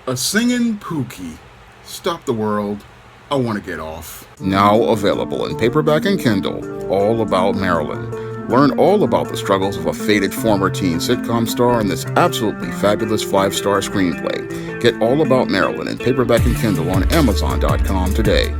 A singing Pookie. Stop the world. I want to get off. Now available in paperback and Kindle, All About Marilyn. Learn all about the struggles of a faded former teen sitcom star in this absolutely fabulous 5-star screenplay. Get All About Marilyn in paperback and Kindle on Amazon.com today.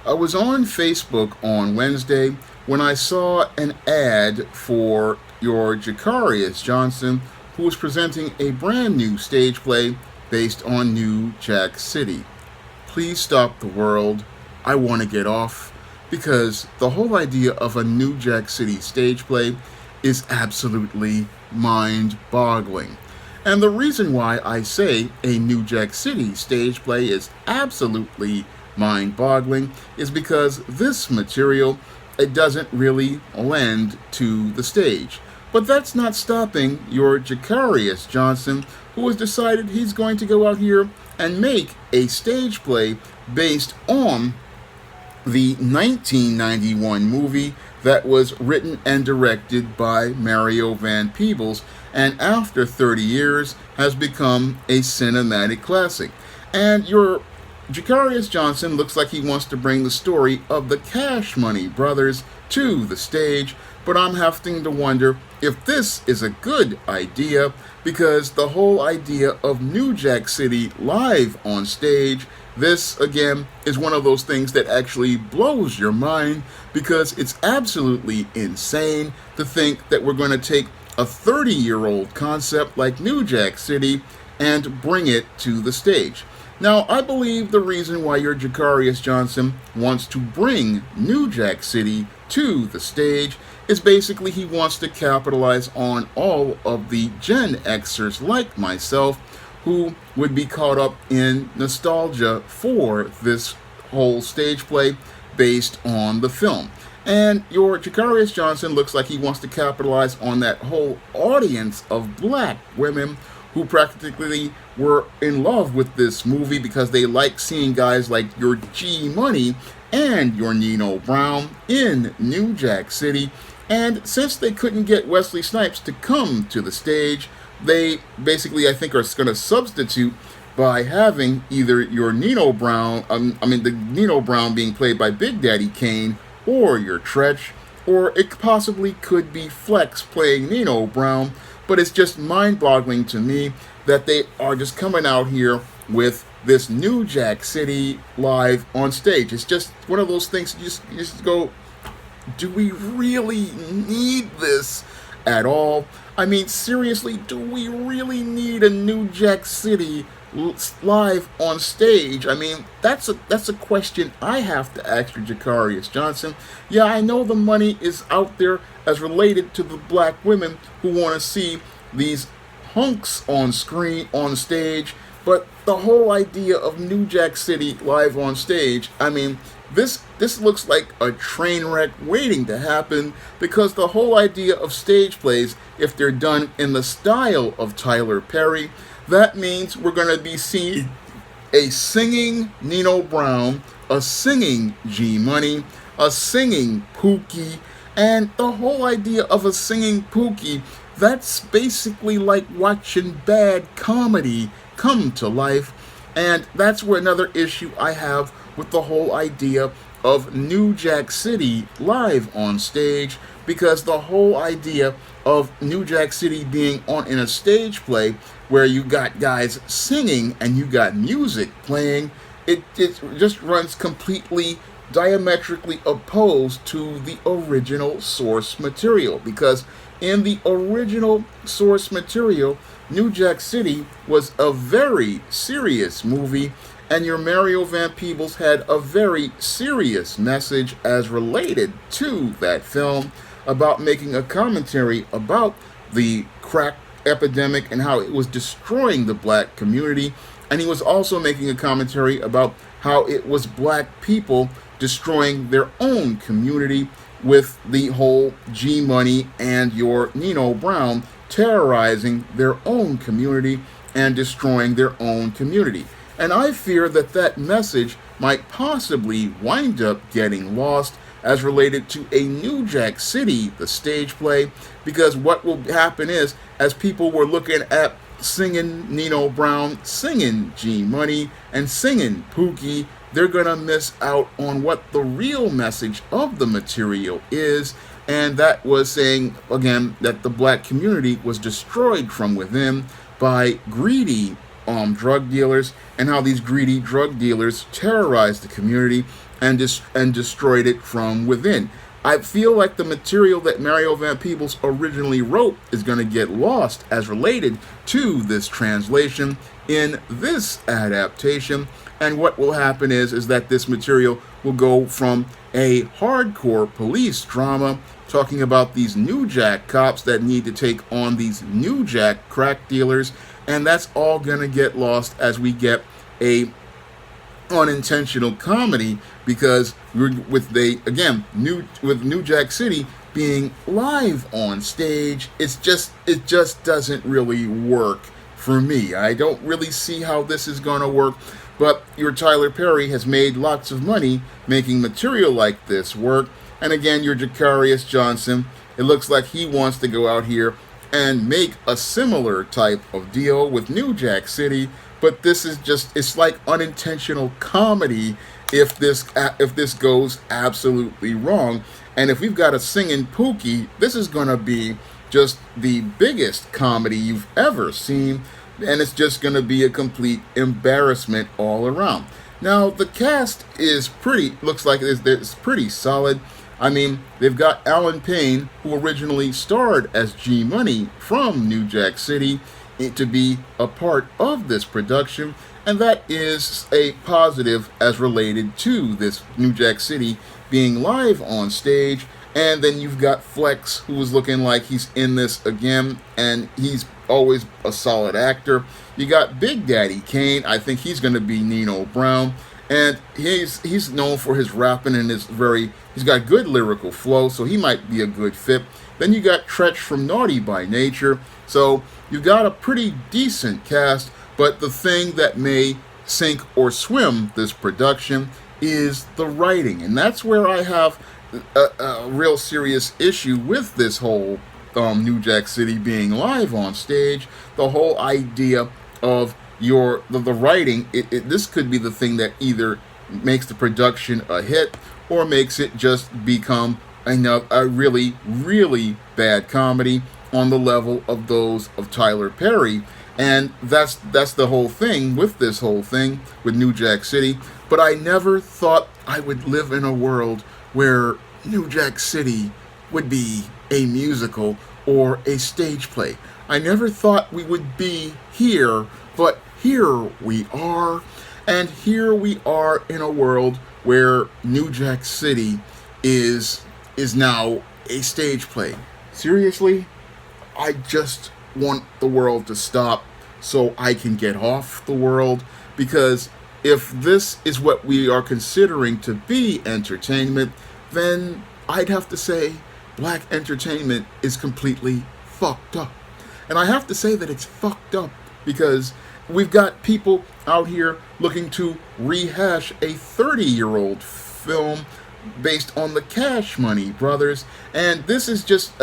I was on Facebook on Wednesday when I saw an ad for your Jacarius Johnson, who was presenting a brand new stage play based on New Jack City. Please stop the world. I want to get off, because the whole idea of a New Jack City stage play is absolutely mind-boggling. And the reason why I say a New Jack City stage play is absolutely mind-boggling is because this material, it doesn't really lend to the stage. But that's not stopping your Jacarius Johnson, who has decided he's going to go out here and make a stage play based on the 1991 movie that was written and directed by Mario Van Peebles, and after 30 years has become a cinematic classic. And your Jacarius Johnson looks like he wants to bring the story of the Cash Money brothers to the stage, but I'm having to wonder if this is a good idea, because the whole idea of New Jack City live on stage, this again is one of those things that actually blows your mind, because it's absolutely insane to think that we're going to take a 30-year-old concept like New Jack City and bring it to the stage. Now, I believe the reason why your Jacarius Johnson wants to bring New Jack City to the stage is basically he wants to capitalize on all of the Gen Xers like myself who would be caught up in nostalgia for this whole stage play based on the film. And your Jacarius Johnson looks like he wants to capitalize on that whole audience of black women who practically were in love with this movie because they like seeing guys like your G Money and your Nino Brown in New Jack City. And since they couldn't get Wesley Snipes to come to the stage, they basically, I think, are going to substitute by having either your Nino Brown, the Nino Brown being played by Big Daddy Kane, or your Tretch, or it possibly could be Flex playing Nino Brown. But it's just mind-boggling to me that they are just coming out here with this New Jack City live on stage. It's just one of those things you just go, do we really need this at all? I mean, seriously, do we really need a New Jack City live on stage? I mean, that's a question I have to ask your Jacarius Johnson. Yeah, I know the money is out there as related to the black women who want to see these hunks on screen, on stage, but the whole idea of New Jack City live on stage, I mean, this looks like a train wreck waiting to happen, because the whole idea of stage plays, if they're done in the style of Tyler Perry, that means we're going to be seeing a singing Nino Brown, a singing G Money, a singing Pookie, and the whole idea of a singing Pookie, that's basically like watching bad comedy come to life. And that's where another issue I have with the whole idea of New Jack City live on stage, because the whole idea of New Jack City being on in a stage play where you got guys singing and you got music playing, it just runs completely diametrically opposed to the original source material. Because in the original source material, New Jack City was a very serious movie, and your Mario Van Peebles had a very serious message as related to that film about making a commentary about the crack epidemic and how it was destroying the black community. And he was also making a commentary about how it was black people destroying their own community with the whole G Money and your Nino Brown terrorizing their own community and destroying their own community. And I fear that that message might possibly wind up getting lost as related to a New Jack City, the stage play, because what will happen is, as people were looking at singing Nino Brown, singing G Money, and singing Pookie, they're going to miss out on what the real message of the material is. And that was saying, again, that the black community was destroyed from within by greedy drug dealers, and how these greedy drug dealers terrorized the community and destroyed it from within. I feel like the material that Mario Van Peebles originally wrote is going to get lost as related to this translation in this adaptation. And what will happen is that this material will go from a hardcore police drama talking about these New Jack cops that need to take on these New Jack crack dealers, and that's all going to get lost as we get a unintentional comedy, because with New Jack City being live on stage, it just doesn't really work for me. I don't really see how this is going to work. But your Tyler Perry has made lots of money making material like this work. And again, your Jacarius Johnson, it looks like he wants to go out here and make a similar type of deal with New Jack City. But this is it's like unintentional comedy if this goes absolutely wrong. And if we've got a singing Pookie, this is going to be just the biggest comedy you've ever seen. And it's just going to be a complete embarrassment all around. Now, the cast looks like it's pretty solid. I mean, they've got Alan Payne, who originally starred as G Money from New Jack City, to be a part of this production. And that is a positive as related to this New Jack City being live on stage. And then you've got Flex, who is looking like he's in this again, and he's always a solid actor. You got Big Daddy Kane. I think he's going to be Nino Brown, and he's known for his rapping and he's got good lyrical flow, so he might be a good fit. Then you got Tretch from Naughty by Nature. So you've got a pretty decent cast, but the thing that may sink or swim this production is the writing, and that's where I have a real serious issue with this whole New Jack City being live on stage. The whole idea of the writing, this could be the thing that either makes the production a hit or makes it just become a really, really bad comedy on the level of those of Tyler Perry. And that's the whole thing with this whole thing with New Jack City. But I never thought I would live in a world where New Jack City would be a musical or a stage play. I never thought we would be here, but here we are. And here we are in a world where New Jack City is now a stage play. Seriously? I just want the world to stop so I can get off the world, because if this is what we are considering to be entertainment, then I'd have to say black entertainment is completely fucked up. And I have to say that it's fucked up because we've got people out here looking to rehash a 30-year-old film based on the Cash Money Brothers. And this is just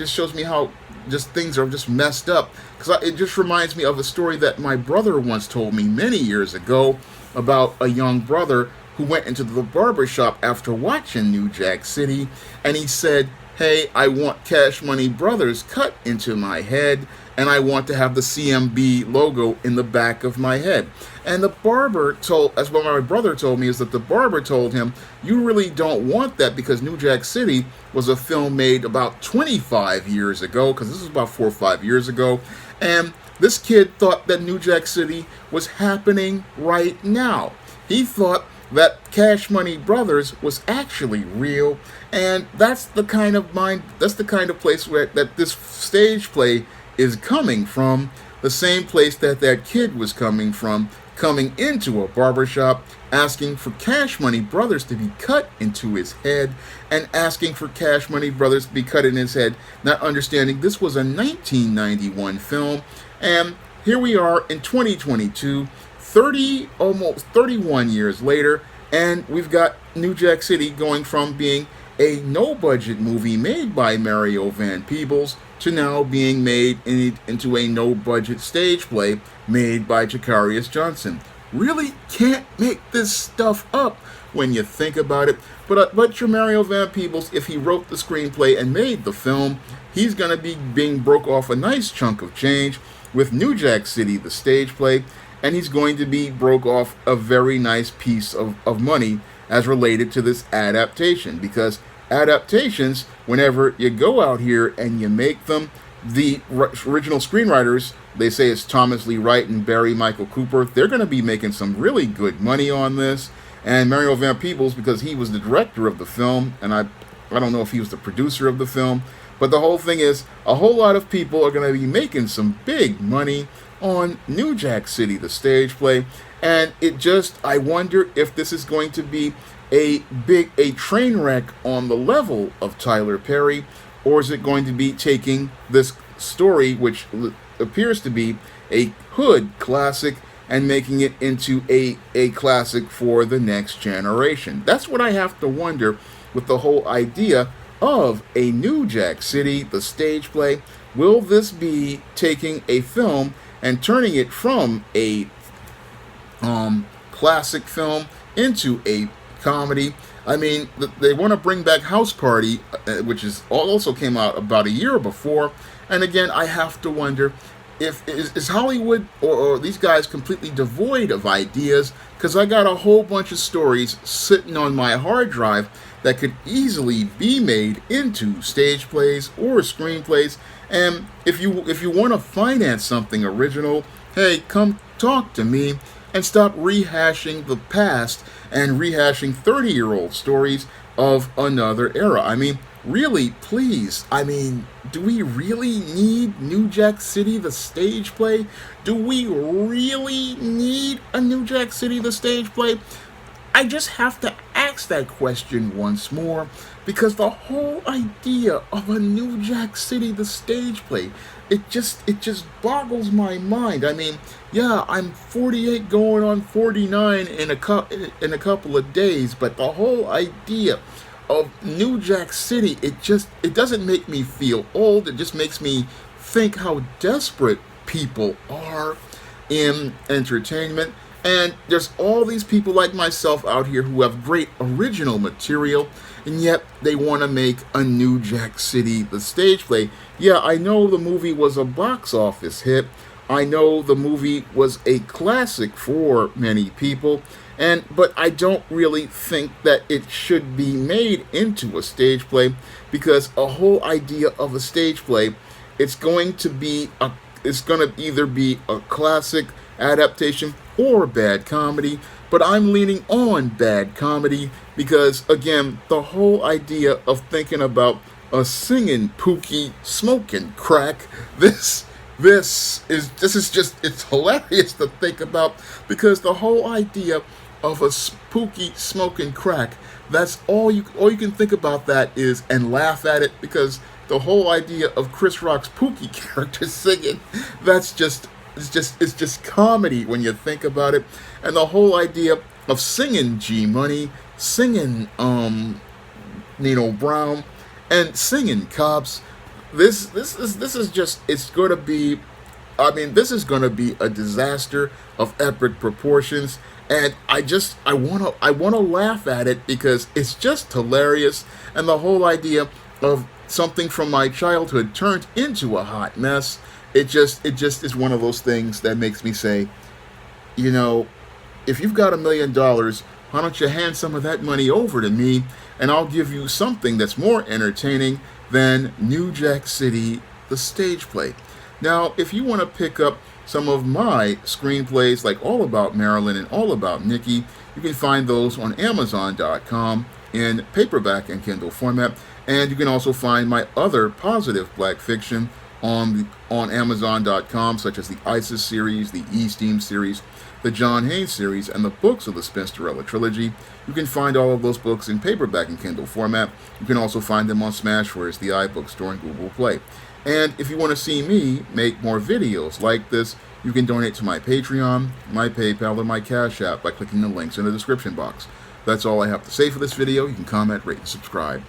shows me how just things are just messed up. Because it just reminds me of a story that my brother once told me many years ago about a young brother who went into the barber shop after watching New Jack City, and he said, "Hey, I want Cash Money Brothers cut into my head, and I want to have the CMB logo in the back of my head." And the barber as what my brother told me, is that the barber told him, "You really don't want that, because New Jack City was a film made about 25 years ago," because this was about 4 or 5 years ago, and this kid thought that New Jack City was happening right now. He thought that Cash Money Brothers was actually real, and that's the kind of place that this stage play is coming from. The same place that kid was coming from, coming into a barbershop, asking for Cash Money Brothers to be cut into his head, and asking for Cash Money Brothers to be cut in his head, not understanding this was a 1991 film. And here we are in 2022, almost 31 years later, and we've got New Jack City going from being a no-budget movie made by Mario Van Peebles to now being made into a no-budget stage play made by Jakarius Johnson. Really can't make this stuff up when you think about it. But your Mario Van Peebles, if he wrote the screenplay and made the film, he's going to be being broke off a nice chunk of change with New Jack City, the stage play, and he's going to be broke off a very nice piece of money as related to this adaptation, because adaptations, whenever you go out here and you make them, the original screenwriters, they say it's Thomas Lee Wright and Barry Michael Cooper, they're going to be making some really good money on this. And Mario Van Peebles, because he was the director of the film, and I don't know if he was the producer of the film, but the whole thing is, a whole lot of people are going to be making some big money on New Jack City, the stage play. And I wonder if this is going to be a train wreck on the level of Tyler Perry, or is it going to be taking this story, which appears to be a hood classic, and making it into a classic for the next generation? That's what I have to wonder with the whole idea of a New Jack City, the stage play. Will this be taking a film and turning it from a classic film into a comedy? I mean, they want to bring back House Party, which also came out about a year before. And again, I have to wonder, is Hollywood or these guys completely devoid of ideas? Because I got a whole bunch of stories sitting on my hard drive that could easily be made into stage plays or screenplays. And if you want to finance something original, hey, come talk to me and stop rehashing the past and rehashing 30-year-old stories of another era. I mean, really, please. I mean, do we really need New Jack City, the stage play? Do we really need a New Jack City, the stage play? I just have to ask that question once more, because the whole idea of a New Jack City, the stage play, it just boggles my mind. I mean, yeah, I'm 48 going on 49 in a couple of days, but the whole idea of New Jack City, it doesn't make me feel old. It just makes me think how desperate people are in entertainment. And there's all these people like myself out here who have great original material, and yet they want to make a New Jack City, the stage play. Yeah, I know the movie was a box office hit. I know the movie was a classic for many people, but I don't really think that it should be made into a stage play, because a whole idea of a stage play, it's going to either be a classic adaptation or bad comedy. But I'm leaning on bad comedy, because again, the whole idea of thinking about a singing Pookie smoking crack, this is just, it's hilarious to think about, because the whole idea of a Pookie smoking crack, that's all you can think about that is, and laugh at it, because the whole idea of Chris Rock's Pookie character singing, it's just comedy when you think about it. And the whole idea of singing G Money, singing Nino Brown, and singing Cops, this is just, it's going to be, I mean, this is going to be a disaster of epic proportions. And I want to laugh at it, because it's just hilarious. And the whole idea of something from my childhood turned into a hot mess, it just is one of those things that makes me say, you know, if you've got $1 million, why don't you hand some of that money over to me, and I'll give you something that's more entertaining than New Jack City, the stage play. Now, if you want to pick up some of my screenplays, like All About Marilyn and All About Nikki, you can find those on Amazon.com in paperback and Kindle format. And you can also find my other positive black fiction on Amazon.com, such as the ISIS series, the E-Steam series, the John Haynes series, and the books of the Spinsterella trilogy. You can find all of those books in paperback and Kindle format. You can also find them on Smashwords, the iBook store, and Google Play. And if you want to see me make more videos like this, you can donate to my Patreon, my PayPal, or my Cash App by clicking the links in the description box. That's all I have to say for this video. You can comment, rate, and subscribe.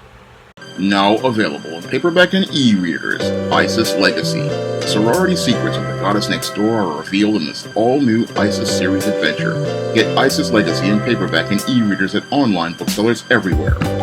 Now available in paperback and e-readers, Isis Legacy. The sorority secrets of the goddess next door are revealed in this all-new Isis series adventure. Get Isis Legacy in paperback and e-readers at online booksellers everywhere.